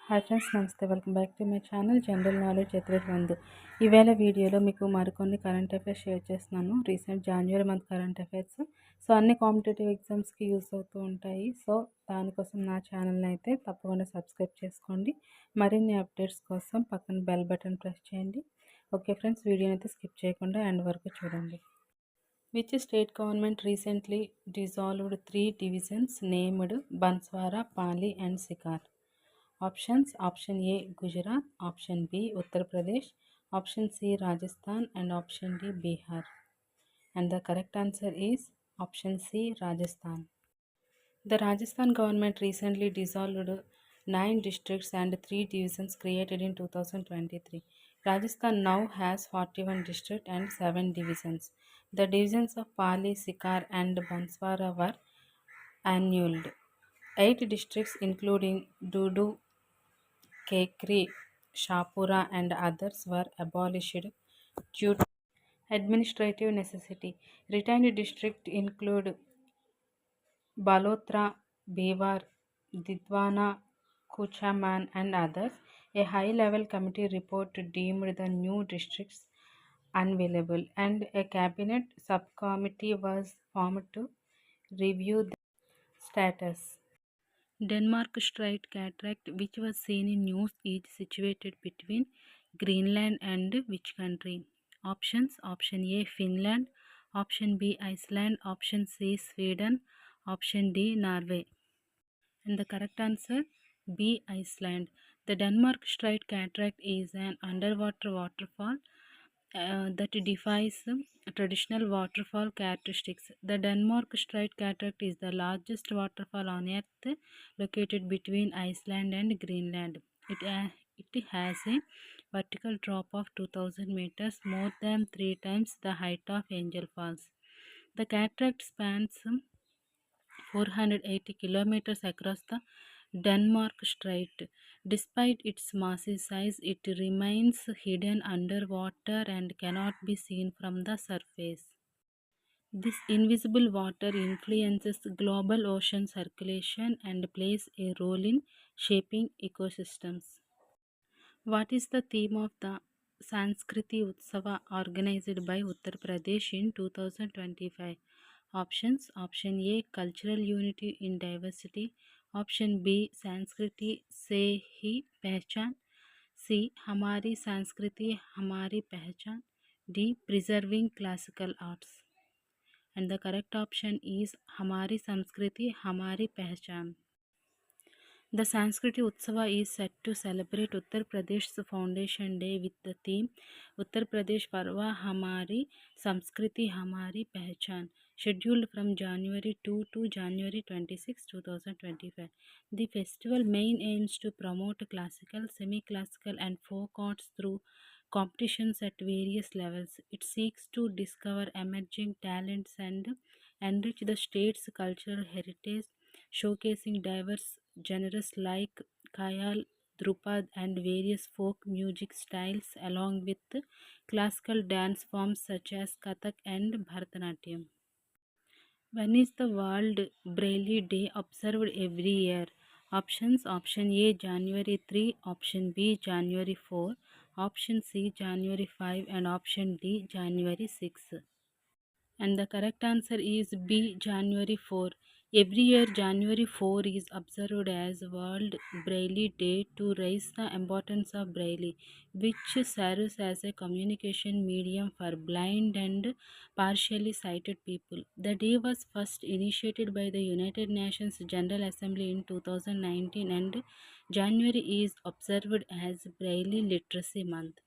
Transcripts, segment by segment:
Hi friends, నమస్తే. Welcome back to my channel general knowledge ఎత్రేట్ నందు. ఈవేళ వీడియోలో మీకు మరికొన్ని కరెంట్ అఫైర్స్ షేర్ చేస్తున్నాను. Recent January month current affairs. So అన్ని కాంపిటేటివ్ ఎగ్జామ్స్కి యూస్ అవుతూ ఉంటాయి. సో దానికోసం నా ఛానల్ని అయితే తప్పకుండా సబ్స్క్రైబ్ చేసుకోండి. మరిన్ని అప్డేట్స్ కోసం పక్కన బెల్ బటన్ ప్రెస్ చేయండి. ఓకే ఫ్రెండ్స్, వీడియోని అయితే స్కిప్ చేయకుండా ఎండ్ వరకు చూడండి. Which state government recently dissolved 3 divisions named Banswara, Pali and Sikar? Options: Option A Gujarat, Option B Uttar Pradesh, Option C Rajasthan and Option D Bihar. And the correct answer is Option C Rajasthan. The Rajasthan government recently dissolved 9 districts and 3 divisions created in 2023. Rajasthan now has 41 districts and 7 divisions. The divisions of Pali, Sikar and Banswara were annulled. 8 districts including Dudu, Kekri, Shapura and others were abolished due to administrative necessity. Retained districts include Balotra, Bewar, Didwana, Kuchaman and others. A high-level committee report deemed the new districts unavailable and a cabinet subcommittee was formed to review the status. Denmark Strait Cataract, which was seen in news, is situated between Greenland and which country? Options: Option A Finland, Option B Iceland, Option C Sweden, Option D Norway. And the correct answer B Iceland. The Denmark Strait Cataract is an underwater waterfall that defies traditional waterfall characteristics. The Denmark Strait Cataract is the largest waterfall on Earth, located between Iceland and Greenland. It has a vertical drop of 2000 meters, more than 3 times the height of Angel Falls. The cataract spans 480 kilometers across the Denmark Strait. Despite its massive size, it remains hidden underwater and cannot be seen from the surface. This invisible water influences global ocean circulation and plays a role in shaping ecosystems. What is the theme of the Sanskriti Utsava organized by Uttar Pradesh in 2025? Options: Option A Cultural Unity in Diversity, Option B Sanskriti से ही पहचान, C हमारी संस्कृति हमारी पहचान, D Preserving Classical Arts. And the correct option is हमारी संस्कृति हमारी पहचान. The Sanskriti Utsava is set to celebrate Uttar Pradesh's Foundation Day with the theme Uttar Pradesh Parva Hamari Samskriti Hamari Pehchan, scheduled from January 2 to January 26, 2025. The festival main aims to promote classical, semi-classical and folk arts through competitions at various levels. It seeks to discover emerging talents and enrich the state's cultural heritage, showcasing diverse genres like Khayal, Drupad and various folk music styles along with classical dance forms such as Kathak and Bharatanatyam. When is the World Braille Day observed every year? Options: Option A January 3, Option B January 4, Option C January 5 and Option D January 6. And the correct answer is B January 4. Every year January 4 is observed as World Braille Day to raise the importance of Braille, which serves as a communication medium for blind and partially sighted people. The day was first initiated by the United Nations General Assembly in 2019 and January is observed as Braille Literacy Month.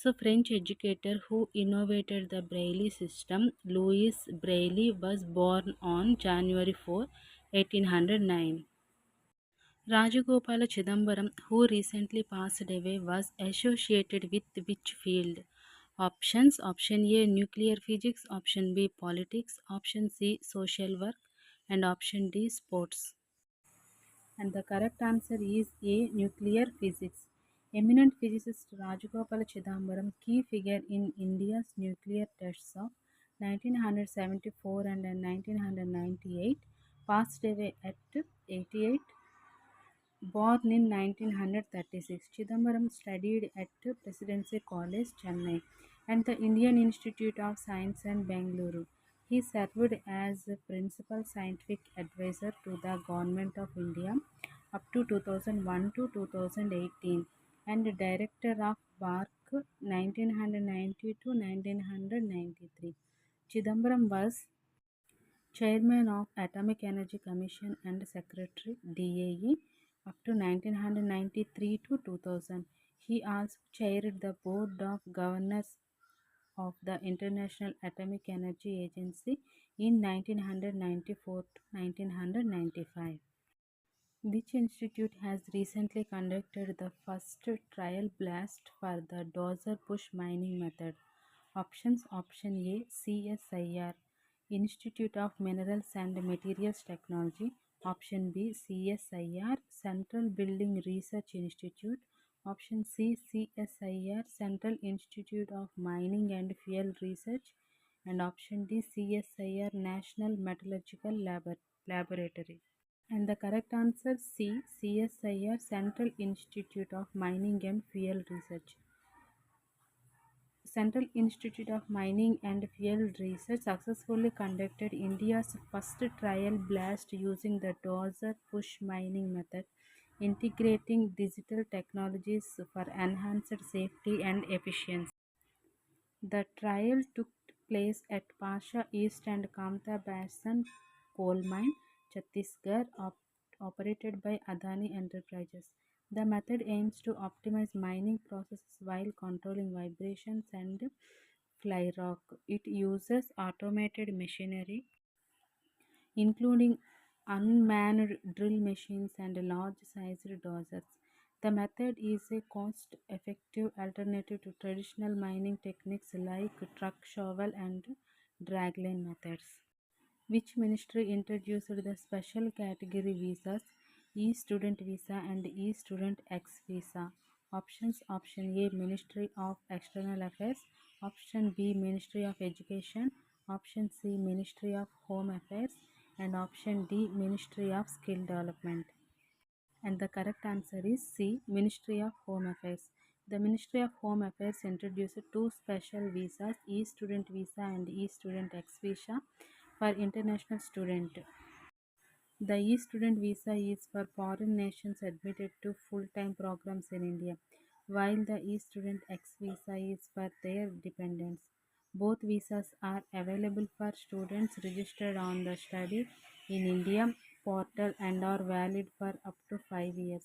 So, French educator who innovated the Braille system, Louis Braille, was born on January 4, 1809. Rajagopala Chidambaram, who recently passed away, was associated with which field? Options: Option A Nuclear Physics, Option B Politics, Option C Social Work and Option D Sports. And the correct answer is A Nuclear Physics. Eminent physicist Rajagopala Chidambaram, key figure in India's nuclear tests of 1974 and 1998, passed away at 88 Born in 1936, Chidambaram studied at Presidency College, Chennai, and the Indian Institute of Science in Bengaluru. He served as Principal Scientific Advisor to the Government of India up to 2001 to 2018 and Director of BARC 1990 to 1993. Chidambaram was Chairman of Atomic Energy Commission and Secretary DAE up to 1993 to 2000. He also chaired the Board of Governors of the International Atomic Energy Agency in 1994 to 1995. Which institute has recently conducted the first trial blast for the dozer push mining method? Options: Option A CSIR, Institute of Minerals and Materials Technology. Option B CSIR, Central Building Research Institute. Option C CSIR, Central Institute of Mining and Fuel Research. And option D CSIR, National Metallurgical Laboratory. And the correct answer C. CSIR, Central Institute of Mining and Fuel Research. Central Institute of Mining and Fuel Research successfully conducted India's first trial blast using the dozer push mining method, integrating digital technologies for enhanced safety and efficiency. The trial took place at Pasha East and Kamta Basin coal mine, Chhattisgarh, operated by Adani Enterprises. The method aims to optimize mining processes while controlling vibrations and fly rock. It uses automated machinery including unmanned drill machines and large-sized dozers. The method is a cost-effective alternative to traditional mining techniques like truck shovel and dragline methods. Which ministry introduced the special category visas, e-student visa and e-student X visa? Options: Option A Ministry of External Affairs, Option B Ministry of Education, Option C Ministry of Home Affairs, and Option D Ministry of Skill Development. And the correct answer is C Ministry of Home Affairs. The Ministry of Home Affairs introduced two special visas, e-student visa and e-student X visa for international students. The e-student visa is for foreign nations admitted to full-time programs in India, while the e-student X visa is for their dependents. Both visas are available for students registered on the Study in India portal and are valid for up to 5 years.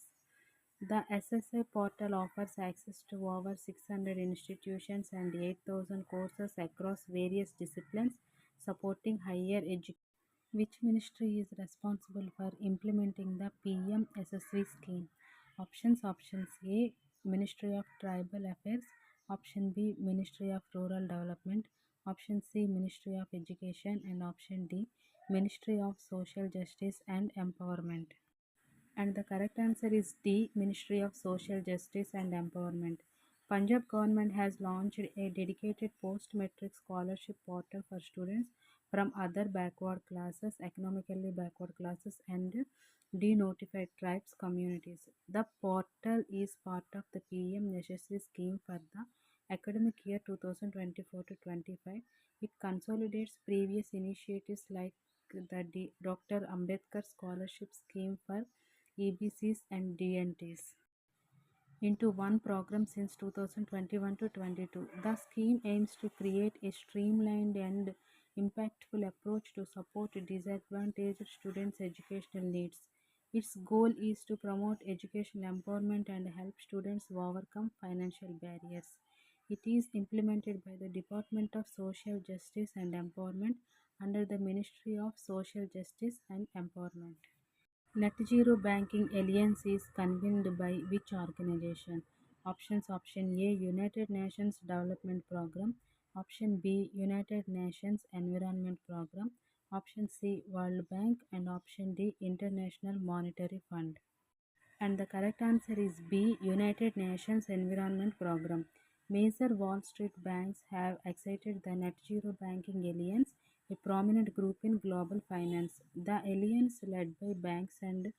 The SSI portal offers access to over 600 institutions and 8,000 courses across various disciplines supporting higher education. Which ministry is responsible for implementing the PM-SSV scheme? Options: Options A Ministry of Tribal Affairs, Option B Ministry of Rural Development, Option C Ministry of Education, and Option D Ministry of Social Justice and Empowerment. And the correct answer is D Ministry of Social Justice and Empowerment. Punjab government has launched a dedicated post-matric scholarship portal for students from other backward classes, economically backward classes and denotified tribes communities. The portal is part of the PM Yashasvi scheme for the academic year 2024 to 25. It consolidates previous initiatives like the Dr. Ambedkar Scholarship Scheme for EBCs and DNTs into one program since 2021 to 22. The scheme aims to create a streamlined and impactful approach to support disadvantaged students' educational needs. Its goal is to promote educational empowerment and help students overcome financial barriers. It is implemented by the Department of Social Justice and Empowerment under the Ministry of Social Justice and Empowerment. Net Zero Banking Alliance is convened by which organization? Options: Option A United Nations Development Programme, Option B United Nations Environment Programme, Option C World Bank, and Option D International Monetary Fund. And the correct answer is B United Nations Environment Programme. Major Wall Street banks have exited the Net Zero Banking Alliance, a prominent group in global finance. The alliance, led by banks and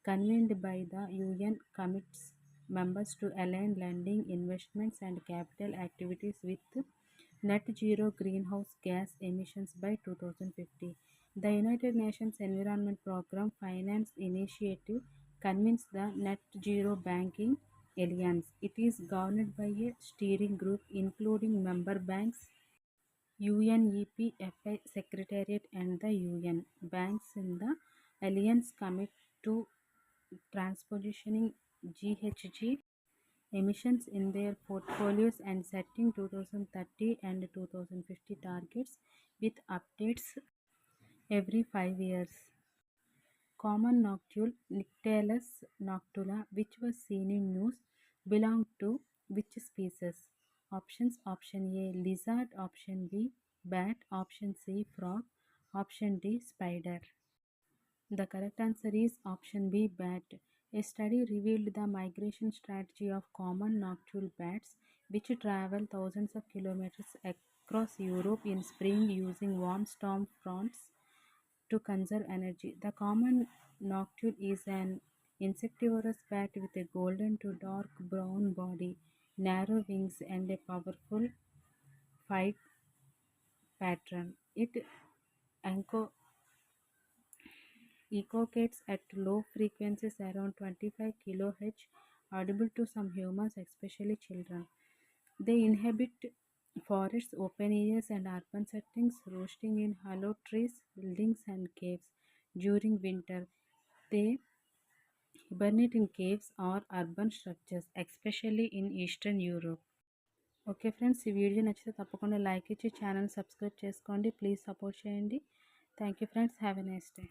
convened by the UN commits members to align lending, investments, and capital activities with net zero greenhouse gas emissions by 2050. The United Nations Environment Programme Finance Initiative convenes the Net Zero Banking Alliance. It is governed by a steering group including member banks, UNEP Secretariat, and the UN. Banks in the alliance commit to transpositioning GHG emissions in their portfolios and setting 2030 and 2050 targets with updates every 5 years. Common noctule Nyctalus noctula, which was seen in news, belonged to which species? Options: Option A lizard, Option B bat, Option C frog, Option D spider. The correct answer is Option B bat. A study revealed the migration strategy of common noctule bats, which travel thousands of kilometers across Europe in spring using warm storm fronts to conserve energy. The common noctule is an insectivorous bat with a golden to dark brown body, narrow wings, and a powerful flight pattern. It ancho- echoes at low frequencies around 25 kHz, audible to some humans, especially children. They inhabit forests, open areas, and urban settings, roosting in hollow trees, buildings, and caves. During winter, they hibernate in caves or urban structures, especially in Eastern Europe. Okay friends, ఈ video నచ్చితే తప్పకుండా like ఇచ్చి channel subscribe చేసుకోండి. Please support చేయండి. Thank you friends, have a nice day.